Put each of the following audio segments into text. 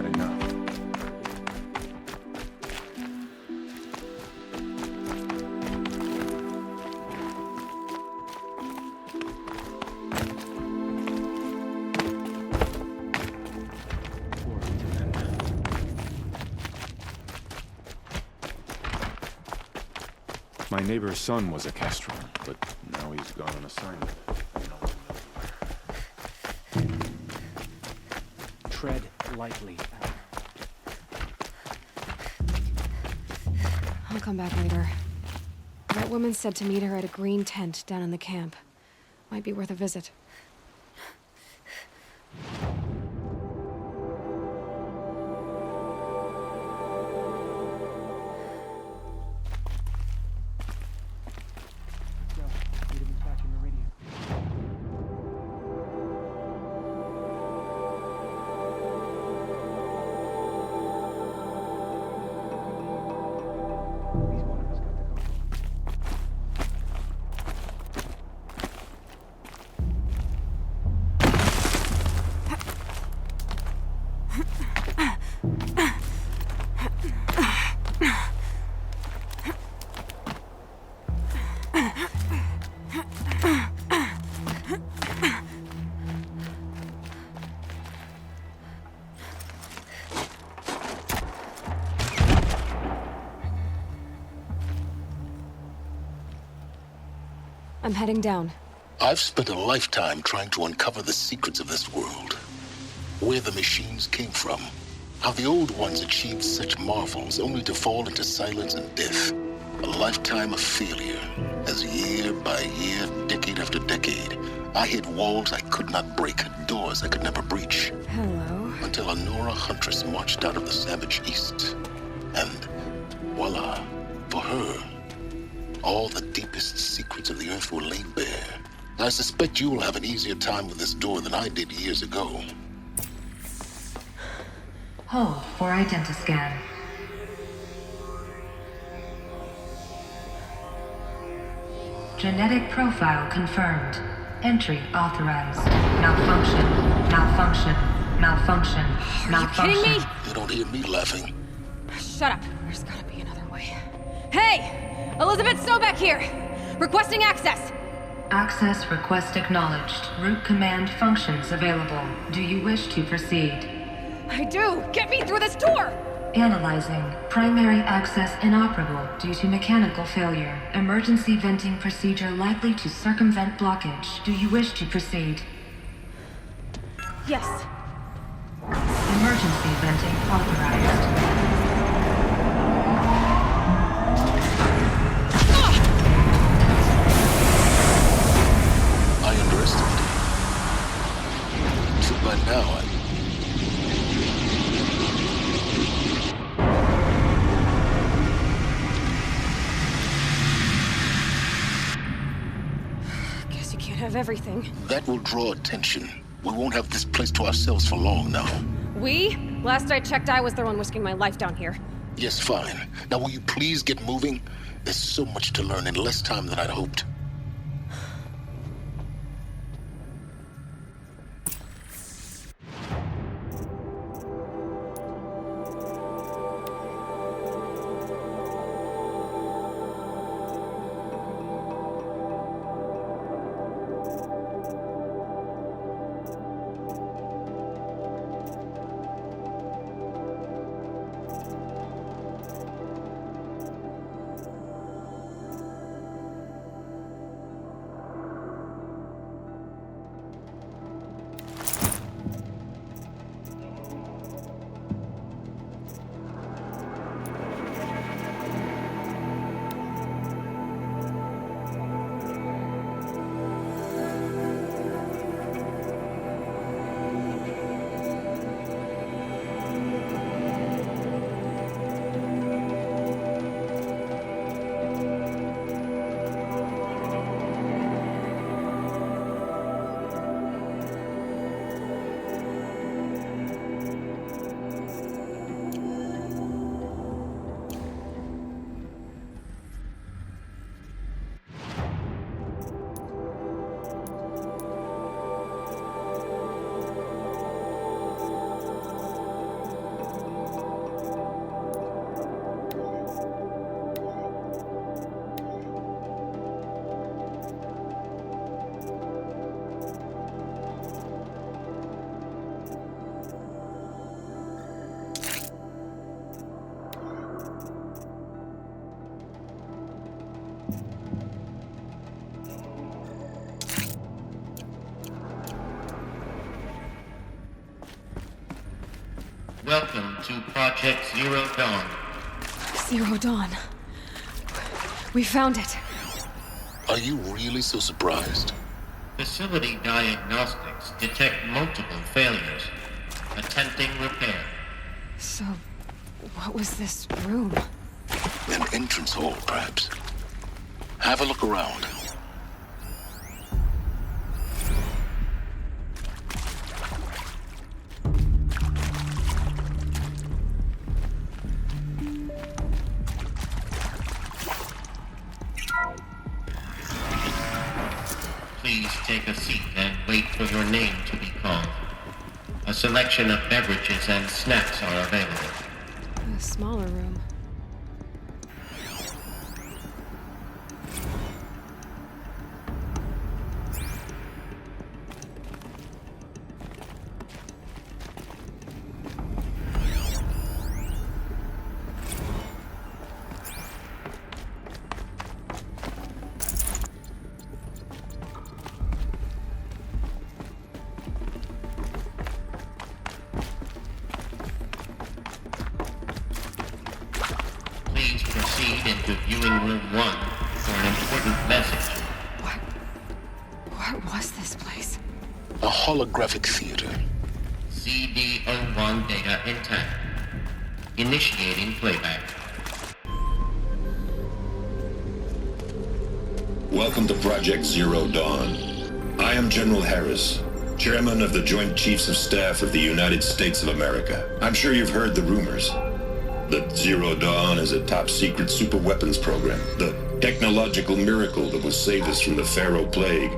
had enough. My neighbor's son was a Kestrel, but now he's gone on assignment. Tread lightly. I'll come back later. That woman said to meet her at a green tent down in the camp. Might be worth a visit. I'm heading down. I've spent a lifetime trying to uncover the secrets of this world. Where the machines came from. How the old ones achieved such marvels only to fall into silence and death. A lifetime of failure, as year by year, decade after decade, I hit walls I could not break, doors I could never breach. Hello. Until a Nora huntress marched out of the savage east. And voila, for her, all the deepest secrets of the Earth were laid bare. I suspect you will have an easier time with this door than I did years ago. Hold for identiscan. Genetic profile confirmed. Entry authorized. Malfunction. Malfunction. Malfunction. Malfunction. Are you kidding me? You don't hear me laughing. Shut up. There's gotta be another way. Hey! Elizabeth Sobek here! Requesting access! Access request acknowledged. Root command functions available. Do you wish to proceed? I do! Get me through this door! Analyzing. Primary access inoperable due to mechanical failure. Emergency venting procedure likely to circumvent blockage. Do you wish to proceed? Yes. Emergency venting authorized. I underestimated you. So by now, Guess you can't have everything. that will draw attention. We won't have this place to ourselves for long now. We? Last I checked, I was the one risking my life down here. Yes, fine. Now will you please get moving? There's so much to learn in less time than I'd hoped. Welcome to Project Zero Dawn. Zero Dawn. We found it. Are you really so surprised? Facility diagnostics detect multiple failures. Attempting repair. So, what was this room? An entrance hall, perhaps. Have a look around. Please take a seat and wait for your name to be called. A selection of beverages and snacks are available. A smaller room. Please proceed into viewing room 1 for an important message. What was this place? A holographic theater. CD01 data intact. Initiating playback. Welcome to Project Zero Dawn. I am General Harris, Chairman of the Joint Chiefs of Staff of the United States of America. I'm sure you've heard the rumors that Zero Dawn is a top-secret superweapons program, the technological miracle that will save us from the Pharaoh Plague,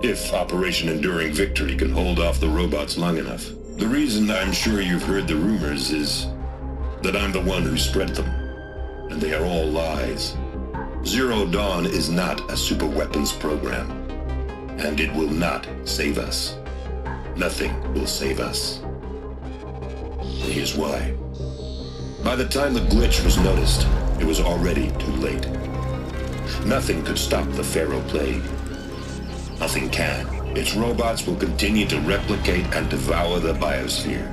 if Operation Enduring Victory can hold off the robots long enough. The reason I'm sure you've heard the rumors is that I'm the one who spread them, and they are all lies. Zero Dawn is not a superweapons program, and it will not save us. Nothing will save us. Here's why. By the time the glitch was noticed, it was already too late. Nothing could stop the Pharaoh Plague. Nothing can. Its robots will continue to replicate and devour the biosphere.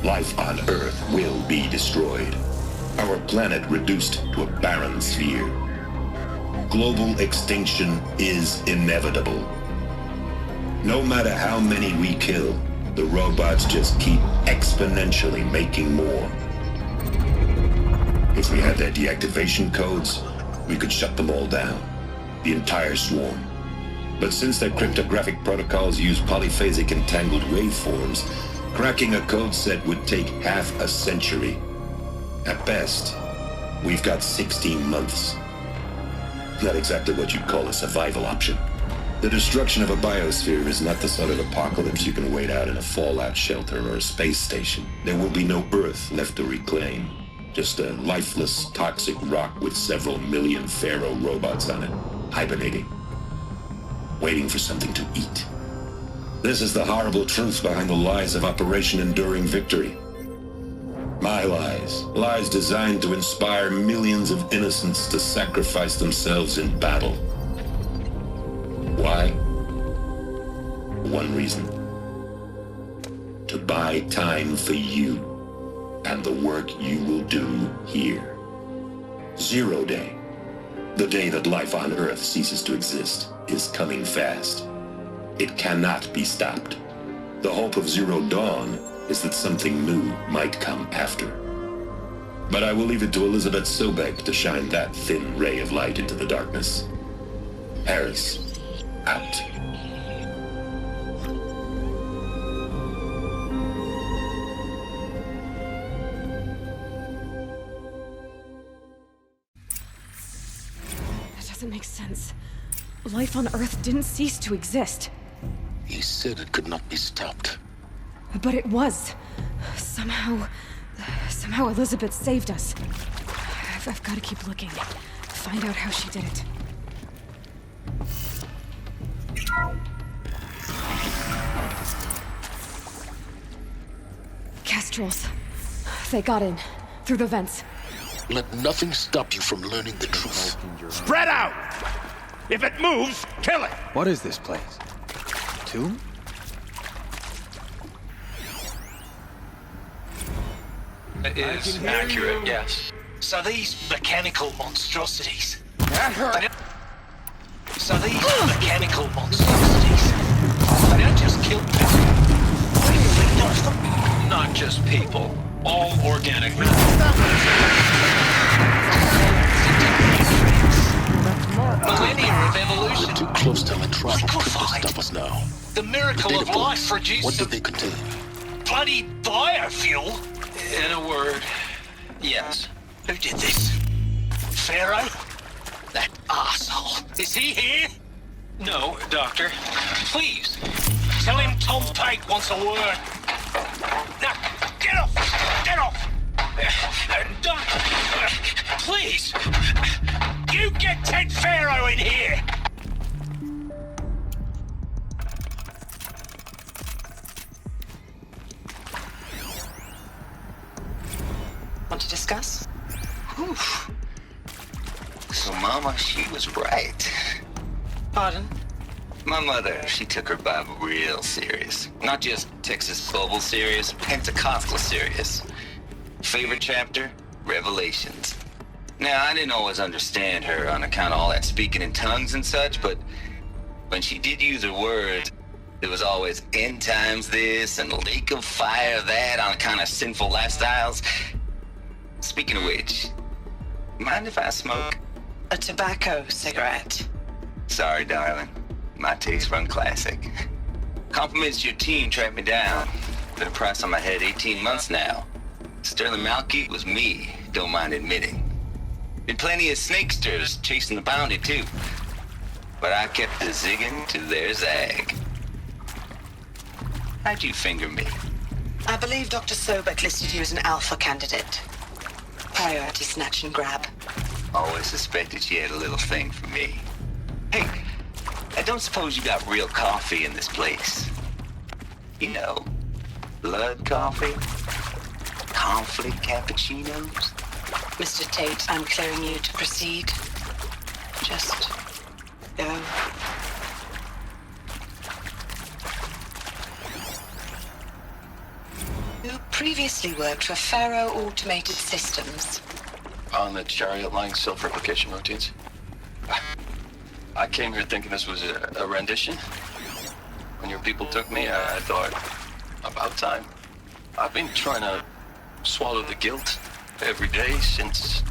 Life on Earth will be destroyed. Our planet reduced to a barren sphere. Global extinction is inevitable. No matter how many we kill, the robots just keep exponentially making more. If we had their deactivation codes, we could shut them all down, the entire swarm. But since their cryptographic protocols use polyphasic entangled waveforms, cracking a code set would take half a century. At best, we've got 16 months. Not exactly what you'd call a survival option. The destruction of a biosphere is not the sort of apocalypse you can wait out in a fallout shelter or a space station. There will be no Earth left to reclaim. Just a lifeless, toxic rock with several million Pharaoh robots on it, hibernating, waiting for something to eat. This is the horrible truth behind the lies of Operation Enduring Victory. My lies. Lies designed to inspire millions of innocents to sacrifice themselves in battle. Why? One reason. To buy time for you and the work you will do here. Zero Day, the day that life on Earth ceases to exist, is coming fast. It cannot be stopped. The hope of Zero Dawn is that something new might come after. But I will leave it to Elizabeth Sobek to shine that thin ray of light into the darkness. Harris, out. That doesn't make sense. Life on Earth didn't cease to exist. He said it could not be stopped. But it was. Somehow Elizabeth saved us. I've got to keep looking. Find out how she did it. Kestrels. They got in. Through the vents. Let nothing stop you from learning the truth. Spread out! If it moves, kill it! What is this place? Tomb? is accurate, yes. So these mechanical monstrosities. They don't just kill people. They feed off them. Not just people, all organic matter. Millennia of We're evolution. too close to electronic to Liquefied. stop us now. The miracle Data of life points. produced What did some they contain? bloody biofuel. In a word, yes. Who did this? Pharaoh? That arsehole. Is he here? No, Doctor. Please, tell him Tom Pate wants a word. Now, get off! Get off! Doctor, please! You get Ted Pharaoh in here! Want to discuss? Oof. So, Mama, she was right. Pardon? My mother, she took her Bible real serious. Not just Texas Bible serious, Pentecostal serious. Favorite chapter? Revelations. Now, I didn't always understand her on account of all that speaking in tongues and such, but when she did use her words, there was always end times this and lake of fire that on account of sinful lifestyles. Speaking of which, mind if I smoke? A tobacco cigarette. Sorry, darling. My taste run classic. Compliments to your team tracked me down. Been a price on my head 18 months now. Sterling Malky was me, don't mind admitting. Been plenty of snakesters chasing the bounty, too. But I kept the zigging to their zag. How'd you finger me? I believe Dr. Sobek listed you as an alpha candidate. Priority snatch and grab. Always suspected she had a little thing for me. Hey, I don't suppose you got real coffee in this place. You know, blood coffee? Conflict cappuccinos? Mr. Tate, I'm clearing you to proceed. Just go. You previously worked for Pharaoh Automated Systems. On the chariot line self-replication routines. I came here thinking this was a rendition. When your people took me, I thought, about time. I've been trying to swallow the guilt every day since...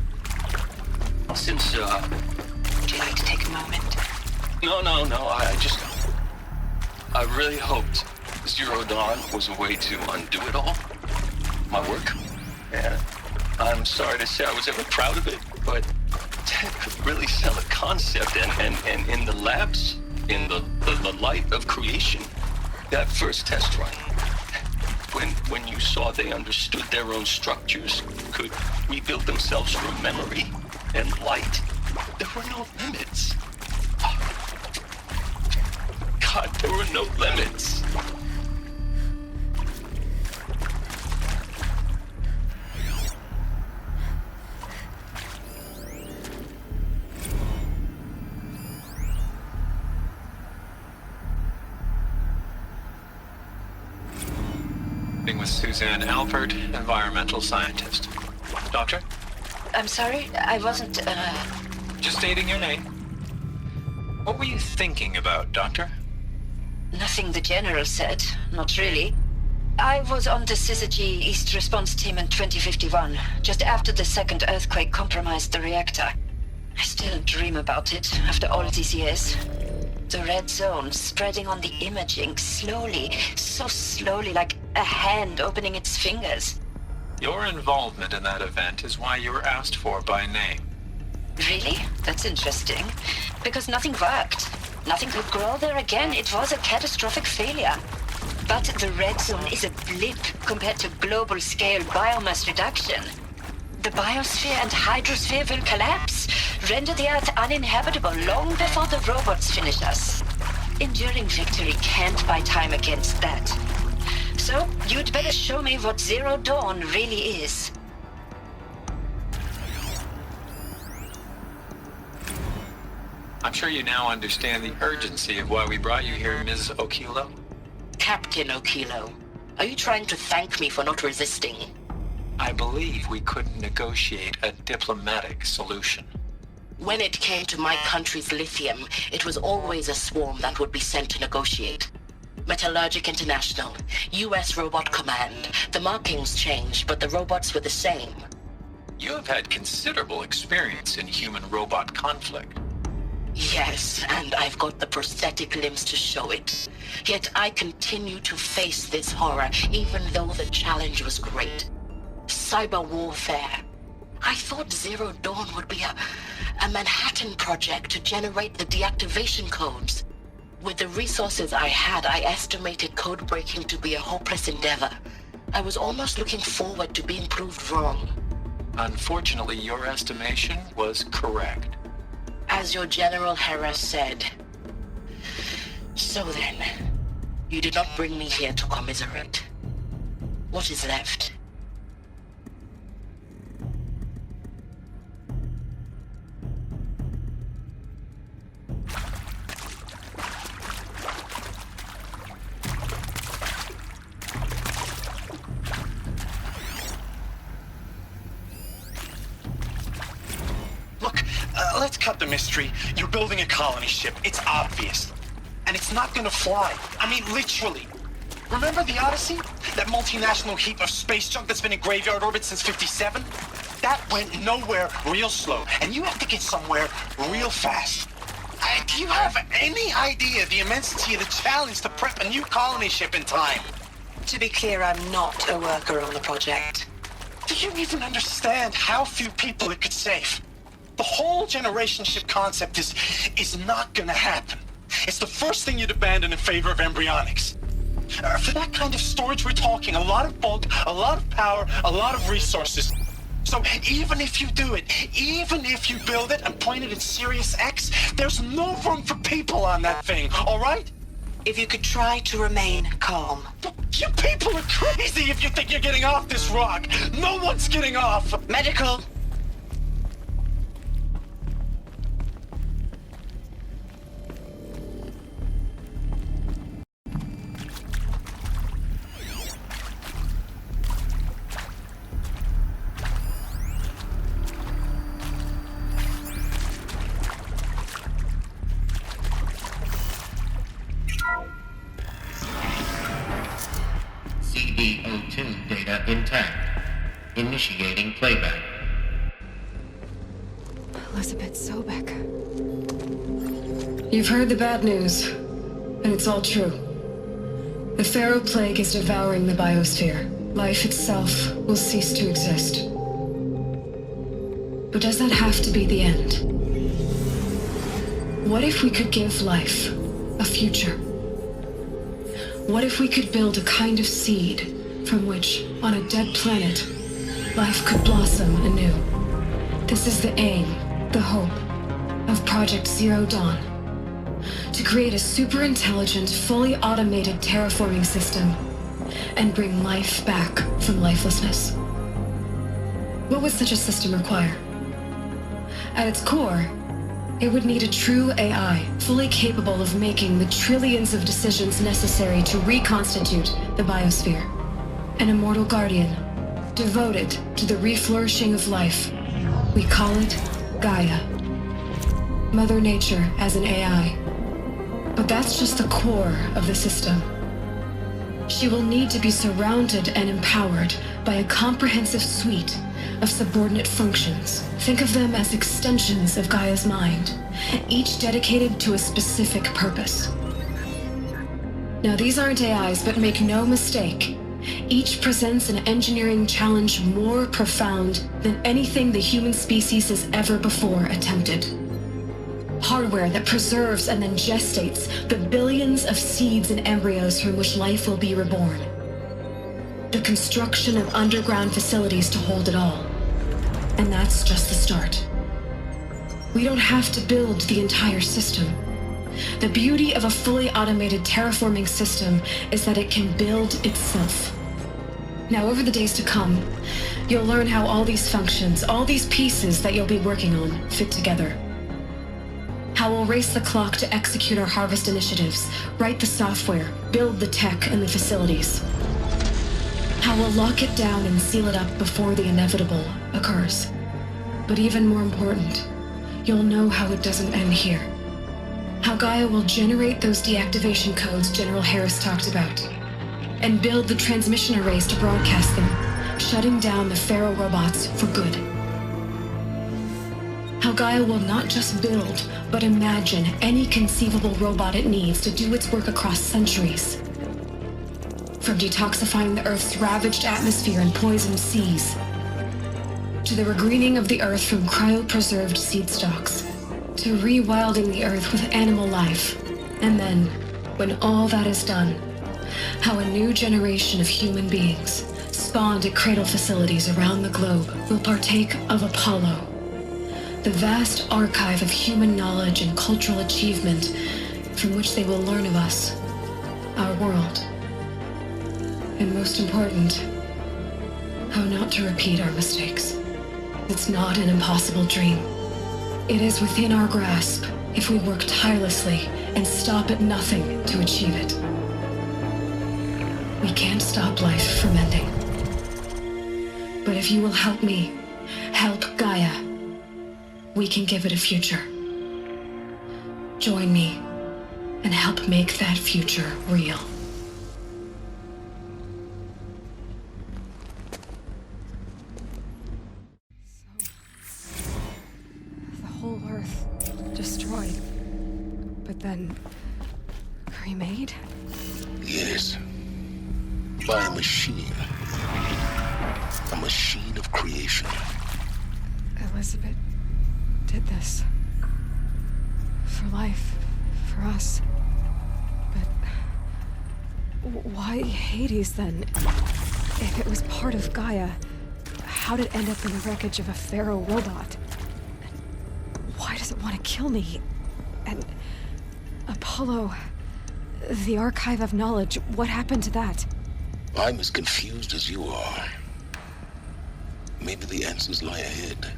Would you like to take a moment? No, I really hoped Zero Dawn was a way to undo it all. My work. And I'm sorry to say I was ever proud of it, but Ted could really sell a concept, and in the labs, in the light of creation, that first test run, when you saw they understood their own structures, could rebuild themselves from memory and light, there were no limits. God, there were no limits. With Suzanne Alpert, environmental scientist. Doctor? I'm sorry, I wasn't, Just stating your name. What were you thinking about, Doctor? Nothing the General said, not really. I was on the Syzygy East Response Team in 2051, just after the second earthquake compromised the reactor. I still dream about it after all these years. The red zone spreading on the imaging, slowly, so slowly, like a hand opening its fingers. Your involvement in that event is why you were asked for by name. Really? That's interesting. Because nothing worked. Nothing could grow there again. It was a catastrophic failure. But the red zone is a blip compared to global-scale biomass reduction. The biosphere and hydrosphere will collapse, render the Earth uninhabitable long before the robots finish us. Enduring victory can't buy time against that. So, you'd better show me what Zero Dawn really is. I'm sure you now understand the urgency of why we brought you here, Ms. Okilo. Captain Okilo, are you trying to thank me for not resisting? I believe we couldn't negotiate a diplomatic solution. When it came to my country's lithium, it was always a swarm that would be sent to negotiate. Metallurgic International, US Robot Command. The markings changed, but the robots were the same. You have had considerable experience in human-robot conflict. Yes, and I've got the prosthetic limbs to show it. Yet I continue to face this horror, even though the challenge was great. Cyber warfare. I thought Zero Dawn would be a Manhattan project to generate the deactivation codes. With the resources I had, I estimated code breaking to be a hopeless endeavor. I was almost looking forward to being proved wrong. Unfortunately, your estimation was correct. As your General Hera said. So then, you did not bring me here to commiserate. What is left? Let's cut the mystery. You're building a colony ship. It's obvious. And it's not gonna fly. I mean, literally. Remember the Odyssey? That multinational heap of space junk that's been in graveyard orbit since '57? That went nowhere real slow. And you have to get somewhere real fast. Do you have any idea the immensity of the challenge to prep a new colony ship in time? To be clear, I'm not a worker on the project. Do you even understand how few people it could save? The whole generation ship concept is not gonna happen. It's the first thing you'd abandon in favor of embryonics. For that kind of storage, we're talking a lot of bulk, a lot of power, a lot of resources. So even if you do it, even if you build it and point it at Sirius X, there's no room for people on that thing, all right? If you could try to remain calm. You people are crazy if you think you're getting off this rock. No one's getting off. Medical. CD02 data intact. Initiating playback. Elizabeth Sobek. You've heard the bad news, and it's all true. The Pharaoh Plague is devouring the biosphere. Life itself will cease to exist. But does that have to be the end? What if we could give life a future? What if we could build a kind of seed from which, on a dead planet, life could blossom anew? This is the aim, the hope, of Project Zero Dawn. To create a super-intelligent, fully automated terraforming system and bring life back from lifelessness. What would such a system require? At its core, it would need a true AI, fully capable of making the trillions of decisions necessary to reconstitute the biosphere. An immortal guardian, devoted to the reflourishing of life. We call it Gaia. Mother Nature as an AI. But that's just the core of the system. She will need to be surrounded and empowered by a comprehensive suite of subordinate functions. Think of them as extensions of Gaia's mind, each dedicated to a specific purpose. Now, these aren't AIs, but make no mistake, each presents an engineering challenge more profound than anything the human species has ever before attempted. Hardware that preserves and then gestates the billions of seeds and embryos from which life will be reborn. The construction of underground facilities to hold it all. And that's just the start. We don't have to build the entire system. The beauty of a fully automated terraforming system is that it can build itself. Now, over the days to come, you'll learn how all these functions, all these pieces that you'll be working on, fit together. How we'll race the clock to execute our harvest initiatives, write the software, build the tech and the facilities. How we'll lock it down and seal it up before the inevitable occurs. But even more important, you'll know how it doesn't end here. How Gaia will generate those deactivation codes General Harris talked about, and build the transmission arrays to broadcast them, shutting down the Pharaoh robots for good. How Gaia will not just build, but imagine any conceivable robot it needs to do its work across centuries. From detoxifying the Earth's ravaged atmosphere and poisoned seas, to the regreening of the Earth from cryopreserved seed stalks, to rewilding the Earth with animal life. And then, when all that is done, how a new generation of human beings, spawned at cradle facilities around the globe, will partake of Apollo, the vast archive of human knowledge and cultural achievement from which they will learn of us, our world. And most important, how not to repeat our mistakes. It's not an impossible dream. It is within our grasp if we work tirelessly and stop at nothing to achieve it. We can't stop life from ending. But if you will help me, help Gaia, we can give it a future. Join me and help make that future real. The whole Earth destroyed, but then remade? Yes. By a machine. A machine of creation. Elizabeth did this. For life. For us. But why Hades then? If it was part of Gaia, how did it end up in the wreckage of a Pharaoh robot? And why does it want to kill me? And Apollo, the archive of knowledge, what happened to that? I'm as confused as you are. Maybe the answers lie ahead.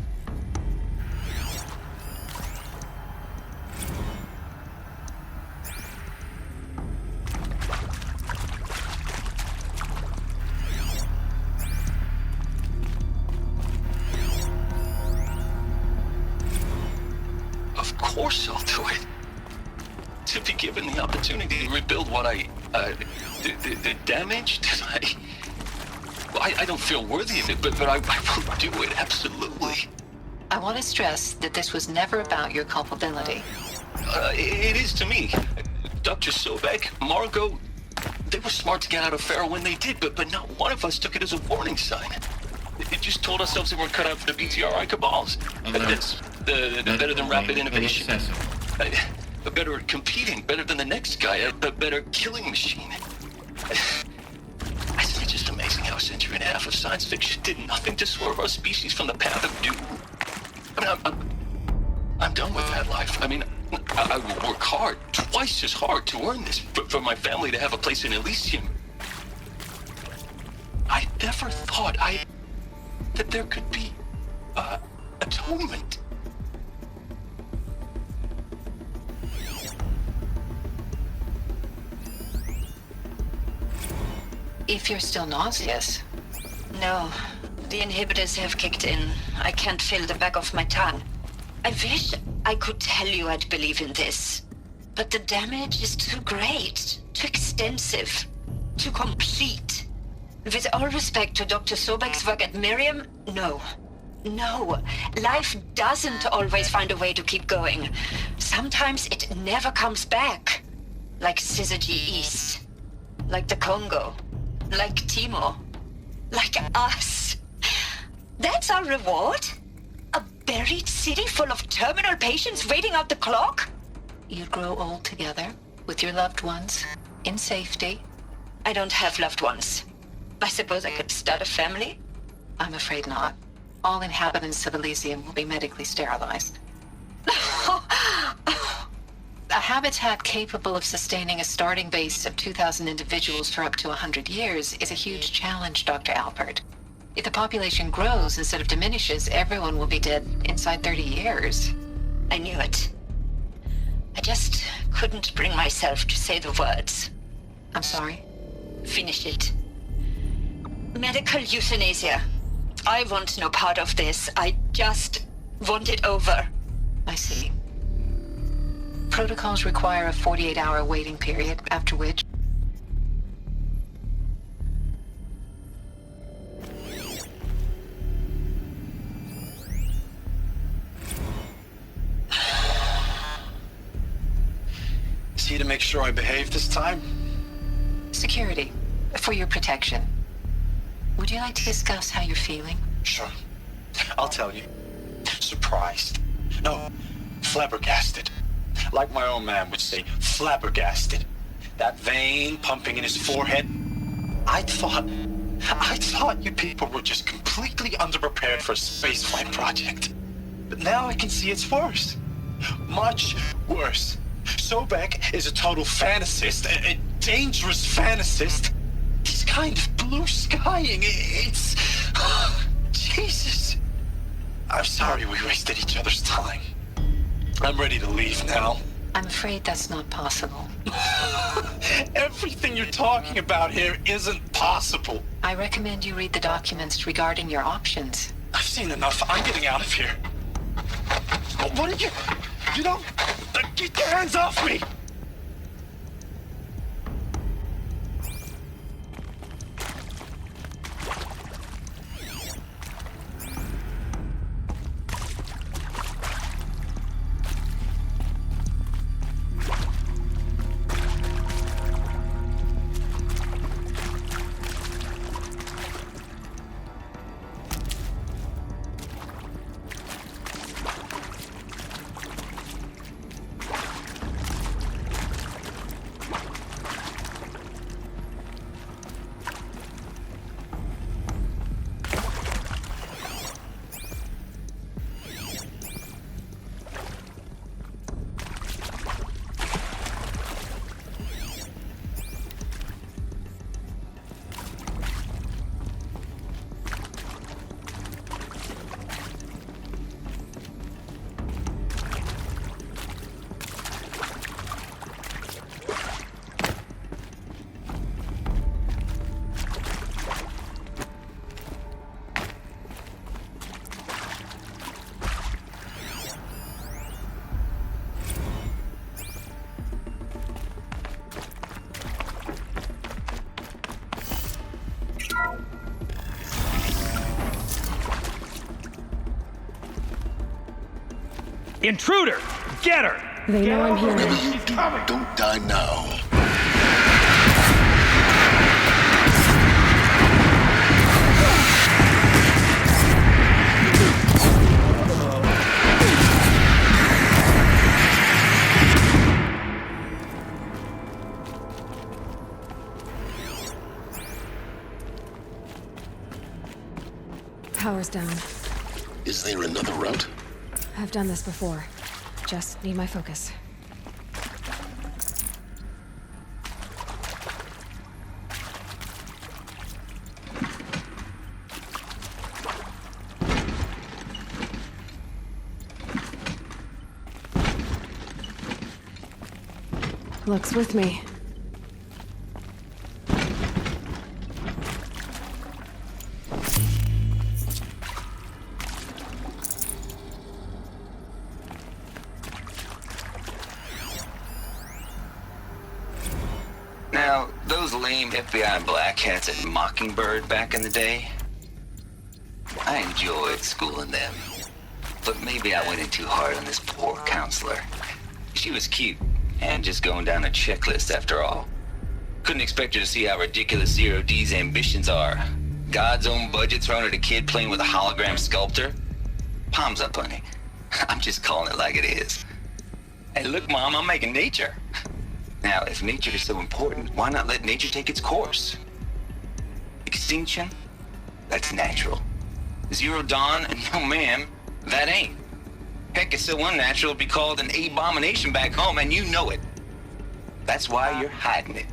Of course I'll do it. To be given the opportunity to rebuild what the damage that I don't feel worthy of it, but I will do it, absolutely. I want to stress that this was never about your culpability. It is to me. Dr. Sobek, Margot, they were smart to get out of Pharaoh when they did, but not one of us took it as a warning sign. It just told ourselves that we're cut out for the BTRI cabals. That's better than rapid innovation. Better at competing, better than the next guy, a better killing machine. Isn't it just amazing how a century and a half of science fiction did nothing to swerve our species from the path of doom? I mean, I'm done with that life. I mean, I will work hard, twice as hard to earn this, for my family to have a place in Elysium. I never thought that there could be atonement. If you're still nauseous. No, the inhibitors have kicked in. I can't feel the back of my tongue. I wish I could tell you I'd believe in this. But the damage is too great, too extensive, too complete. With all respect to Dr. Sobek's work at Miriam, no. No, life doesn't always find a way to keep going. Sometimes it never comes back. Like Syzygy East. Like the Congo. Like Timo. Like us. That's our reward? A buried city full of terminal patients waiting out the clock? You'd grow old together, with your loved ones, in safety. I don't have loved ones. I suppose I could start a family? I'm afraid not. All inhabitants of Elysium will be medically sterilized. A habitat capable of sustaining a starting base of 2,000 individuals for up to 100 years is a huge challenge, Dr. Alpert. If the population grows instead of diminishes, everyone will be dead inside 30 years. I knew it. I just couldn't bring myself to say the words. I'm sorry? Finish it. medical euthanasia. I want no part of this. I just want it over. I see. Protocols require a 48-hour waiting period, after which... Is he to make sure I behave this time? Security. For your protection. Would you like to discuss how you're feeling? Sure. I'll tell you. Surprised. No, flabbergasted. Like my old man would say, flabbergasted. That vein pumping in his forehead. I thought you people were just completely underprepared for a spaceflight project. But now I can see it's worse. Much worse. Sobek is a total fantasist, a dangerous fantasist. He's kind of blue skying. It's... Jesus. I'm sorry we wasted each other's time. I'm ready to leave now. I'm afraid that's not possible. Everything you're talking about here isn't possible. I recommend you read the documents regarding your options. I've seen enough. I'm getting out of here. What are you... You don't... Get your hands off me! Intruder! Get her! They know I'm here. She's coming! Don't die now. Power's down. Is there another route? I've done this before. Just need my focus. Looks with me. Now, those lame FBI black hats at Mockingbird back in the day, I enjoyed schooling them. But maybe I went in too hard on this poor counselor. She was cute, and just going down a checklist after all. Couldn't expect her to see how ridiculous Zero D's ambitions are. God's own budget thrown at a kid playing with a hologram sculptor? Palms up, honey. I'm just calling it like it is. Hey, look, Mom, I'm making nature. Now, if nature is so important, why not let nature take its course? Extinction? That's natural. Zero Dawn? No, ma'am, that ain't. Heck, it's so unnatural it'd be called an abomination back home, and you know it. That's why you're hiding it.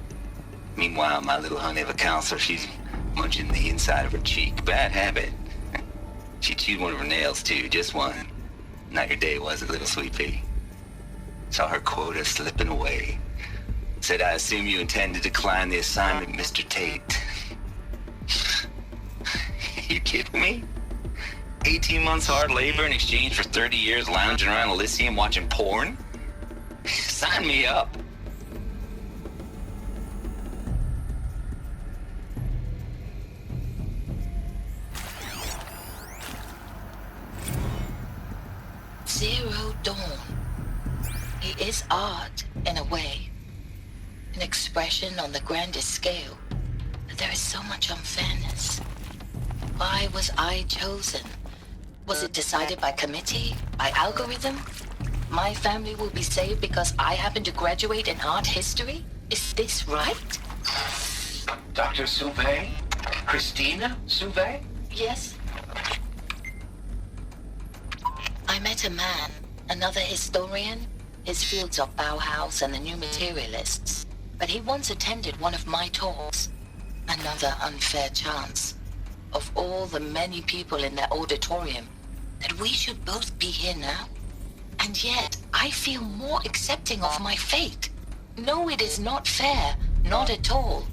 Meanwhile, my little honey of a counselor, she's munching the inside of her cheek. Bad habit. She chewed one of her nails, too, just one. Not your day, was it, little sweet pea? Saw her quota slipping away. Said, I assume you intend to decline the assignment, Mr. Tate. kidding me? 18 months hard labor in exchange for 30 years lounging around Elysium watching porn? Sign me up. Zero Dawn. It is art, in a way. An expression on the grandest scale. But there is so much unfairness. Why was I chosen? Was it decided by committee? By algorithm? My family will be saved because I happen to graduate in art history? Is this right? Dr. Sauvé? Christina Sauvé? Yes. I met a man, another historian. His fields are Bauhaus and the New Materialists. But he once attended one of my talks. Another unfair chance. Of all the many people in that auditorium, that we should both be here now. And yet, I feel more accepting of my fate. No, it is not fair, not at all.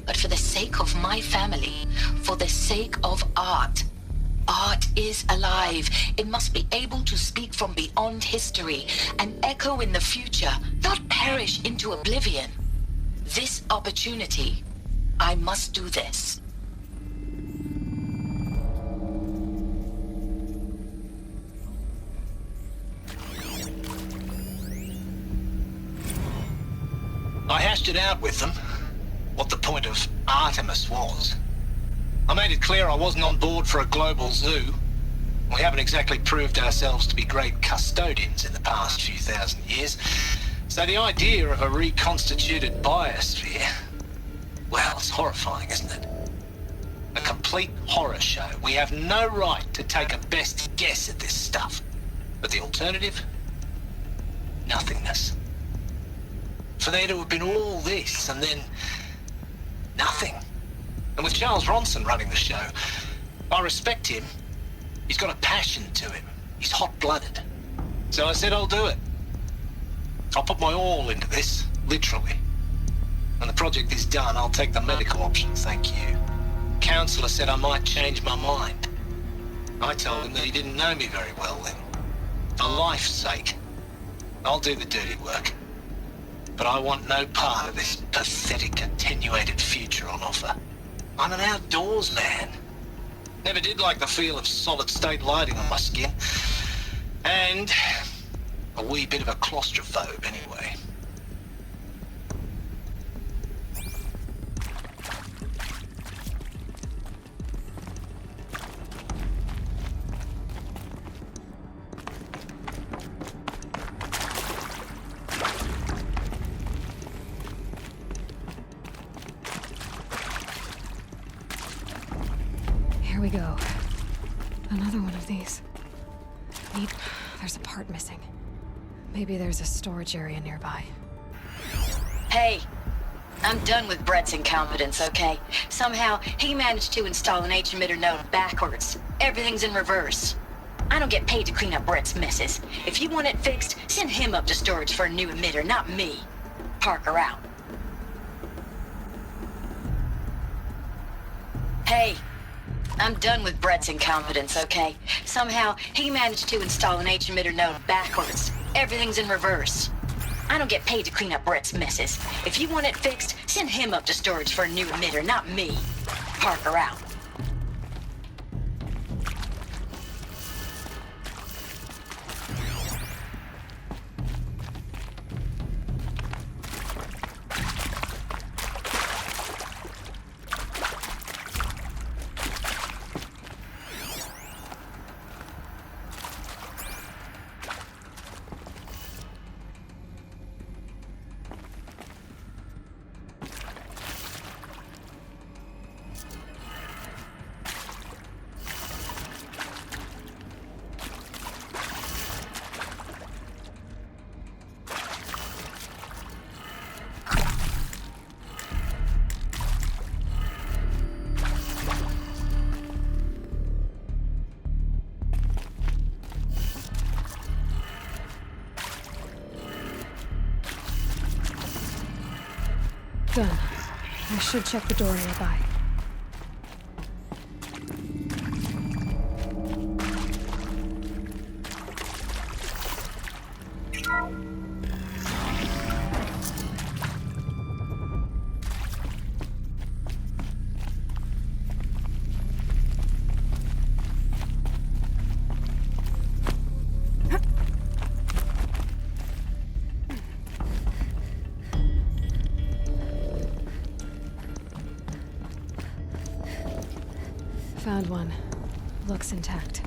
But for the sake of my family, for the sake of art. Art is alive. It must be able to speak from beyond history and echo in the future, not perish into oblivion. This opportunity, I must do this. I hashed it out with them, what the point of Artemis was. I made it clear I wasn't on board for a global zoo. We haven't exactly proved ourselves to be great custodians in the past few thousand years. So the idea of a reconstituted biosphere, well, it's horrifying, isn't it? A complete horror show. We have no right to take a best guess at this stuff. But the alternative? Nothingness. For there to have been all this and then nothing. And with Charles Ronson running the show, I respect him. He's got a passion to him. He's hot-blooded. So I said I'll do it. I'll put my all into this, literally. When the project is done, I'll take the medical option, thank you. Counselor said I might change my mind. I told him that he didn't know me very well then. For life's sake, I'll do the dirty work. But I want no part of this pathetic, attenuated future on offer. I'm an outdoors man. Never did like the feel of solid-state lighting on my skin. And a wee bit of a claustrophobe, anyway. Here we go. Another one of these. Neat. There's a part missing. Maybe there's a storage area nearby. Hey, I'm done with Brett's incompetence, okay? Somehow, he managed to install an H-emitter node backwards. Everything's in reverse. I don't get paid to clean up Brett's messes. If you want it fixed, send him up to storage for a new emitter, not me. Parker out. Hey, I'm done with Brett's incompetence, okay? Somehow, he managed to install an H-emitter node backwards. Everything's in reverse. I don't get paid to clean up Brett's messes. If you want it fixed, send him up to storage for a new emitter, not me. Parker out. Done. I should check the door nearby. Found one. Looks intact.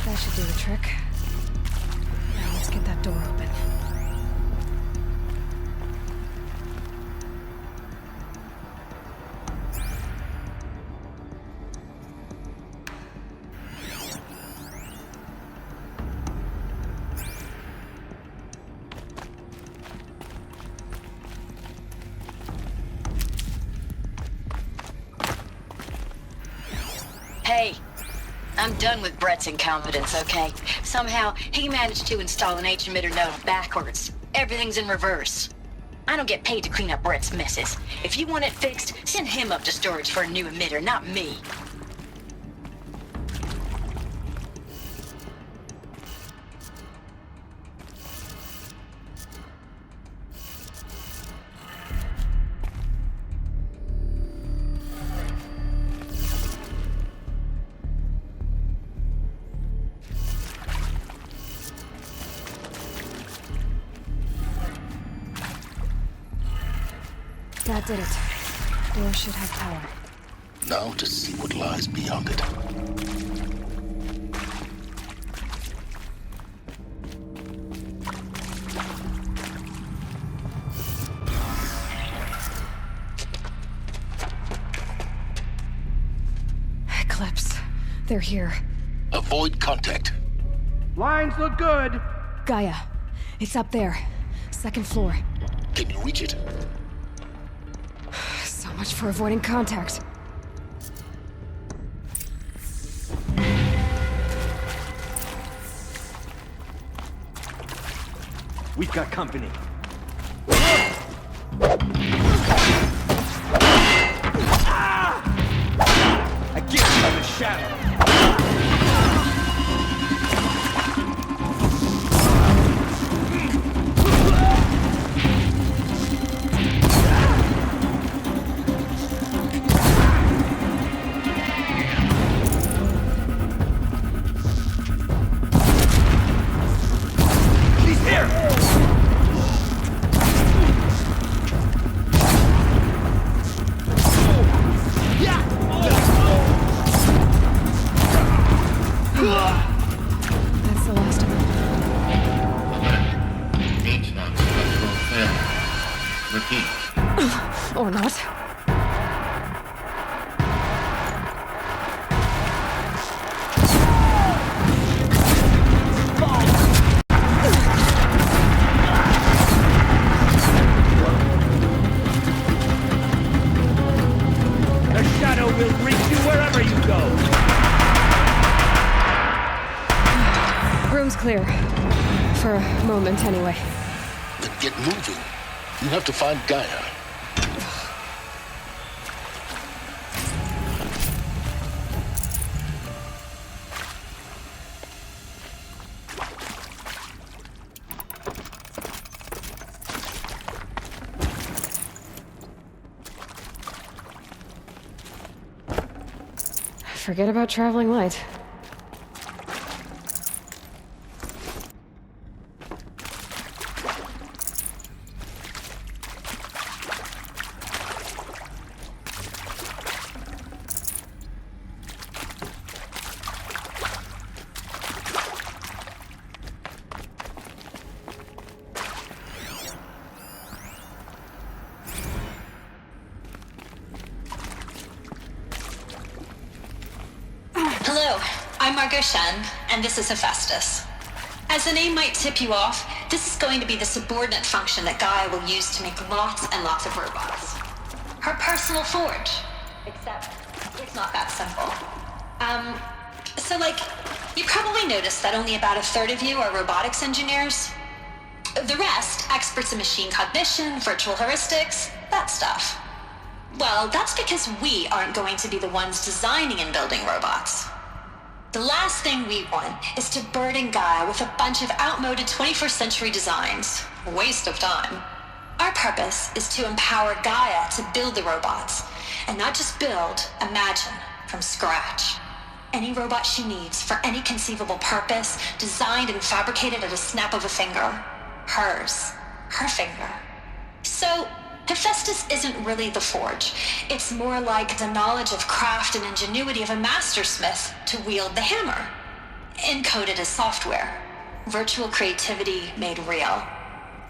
That should do the trick. Now let's get that door open. Hey, I'm done with Brett's incompetence, okay? Somehow, he managed to install an H-emitter node backwards. Everything's in reverse. I don't get paid to clean up Brett's messes. If you want it fixed, send him up to storage for a new emitter, not me. That did it. Door should have power. Now to see what lies beyond it. Eclipse. They're here. Avoid contact. Lines look good. Gaia. It's up there. Second floor. Can you reach it? So much for avoiding contact. We've got company. I get you by the shadow. Or not. The shadow will reach you wherever you go. Room's clear. For a moment, anyway. Then get moving. You have to find Gaia. Forget about traveling light. Hello, I'm Margot Shen, and this is Hephaestus. As the name might tip you off, this is going to be the subordinate function that Gaia will use to make lots and lots of robots. Her personal forge. Except it's not that simple. So like, you probably noticed that only about a third of you are robotics engineers. The rest, experts in machine cognition, virtual heuristics, that stuff. Well, that's because we aren't going to be the ones designing and building robots. The last thing we want is to burden Gaia with a bunch of outmoded 21st century designs. Waste of time. Our purpose is to empower Gaia to build the robots, and not just build, imagine, from scratch. Any robot she needs for any conceivable purpose, designed and fabricated at a snap of a finger. Hers. Her finger. So, Hephaestus isn't really the forge. It's more like the knowledge of craft and ingenuity of a mastersmith to wield the hammer. Encoded as software. Virtual creativity made real.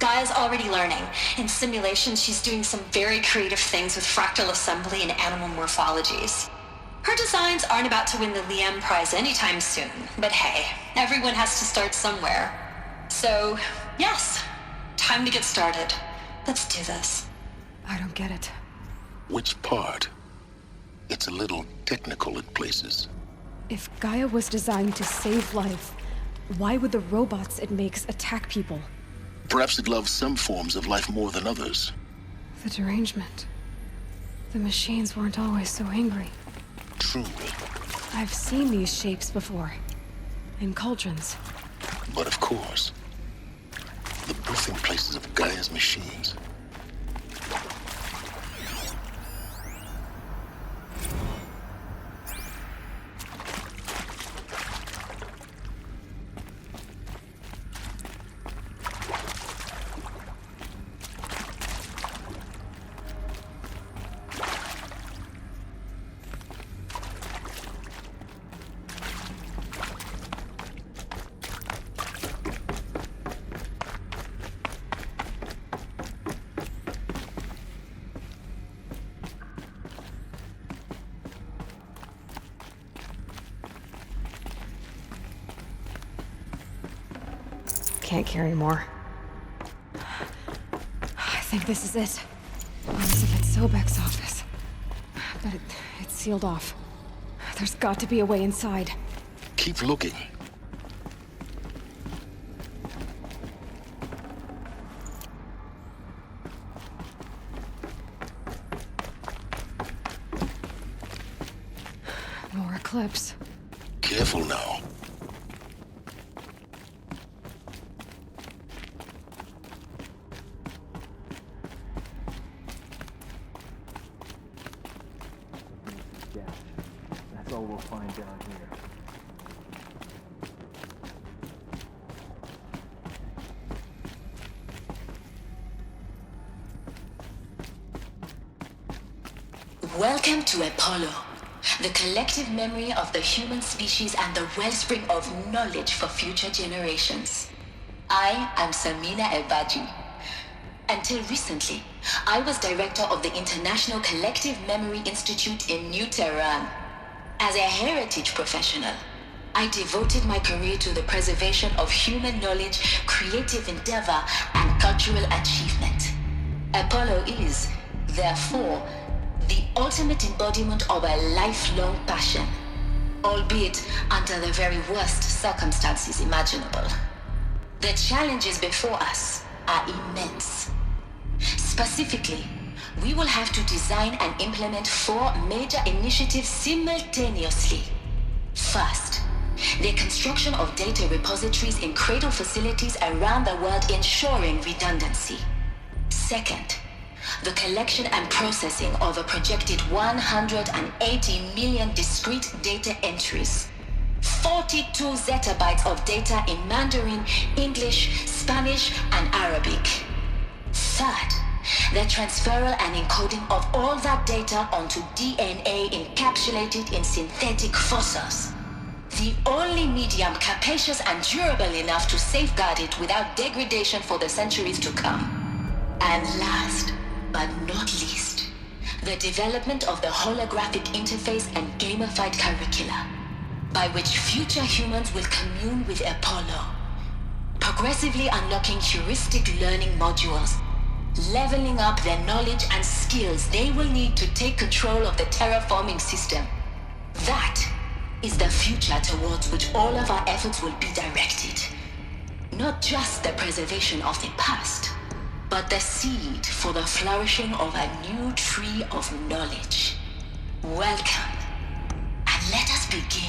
Gaia's already learning. In simulations, she's doing some very creative things with fractal assembly and animal morphologies. Her designs aren't about to win the Liam Prize anytime soon, but hey, everyone has to start somewhere. So, yes, time to get started. Let's do this. I don't get it. Which part? It's a little technical in places. If Gaia was designed to save life, why would the robots it makes attack people? Perhaps it loves some forms of life more than others. The derangement. The machines weren't always so angry. Truly. I've seen these shapes before. In cauldrons. But of course, the birthing places of Gaia's machines. Can't carry more. I think this is it. Elizabeth Sobek's office. But it's sealed off. There's got to be a way inside. Keep looking. More Eclipse. Careful now. That's all we'll find down here. Welcome to Apollo, the collective memory of the human species and the wellspring of knowledge for future generations. I am Samina Ebaji. Until recently, I was director of the International Collective Memory Institute in New Tehran. As a heritage professional, I devoted my career to the preservation of human knowledge, creative endeavor, and cultural achievement. Apollo is, therefore, the ultimate embodiment of a lifelong passion, albeit under the very worst circumstances imaginable. The challenges before us are immense. Specifically, we will have to design and implement 4 major initiatives simultaneously. First, the construction of data repositories in cradle facilities around the world ensuring redundancy. Second, the collection and processing of a projected 180 million discrete data entries. 42 zettabytes of data in Mandarin, English, Spanish, and Arabic. Third, the transferal and encoding of all that data onto DNA encapsulated in synthetic fossils. The only medium capacious and durable enough to safeguard it without degradation for the centuries to come. And last, but not least, the development of the holographic interface and gamified curricula, by which future humans will commune with Apollo, progressively unlocking heuristic learning modules, leveling up their knowledge and skills they will need to take control of the terraforming system. That is the future towards which all of our efforts will be directed. Not just the preservation of the past, but the seed for the flourishing of a new tree of knowledge. Welcome, and let us begin.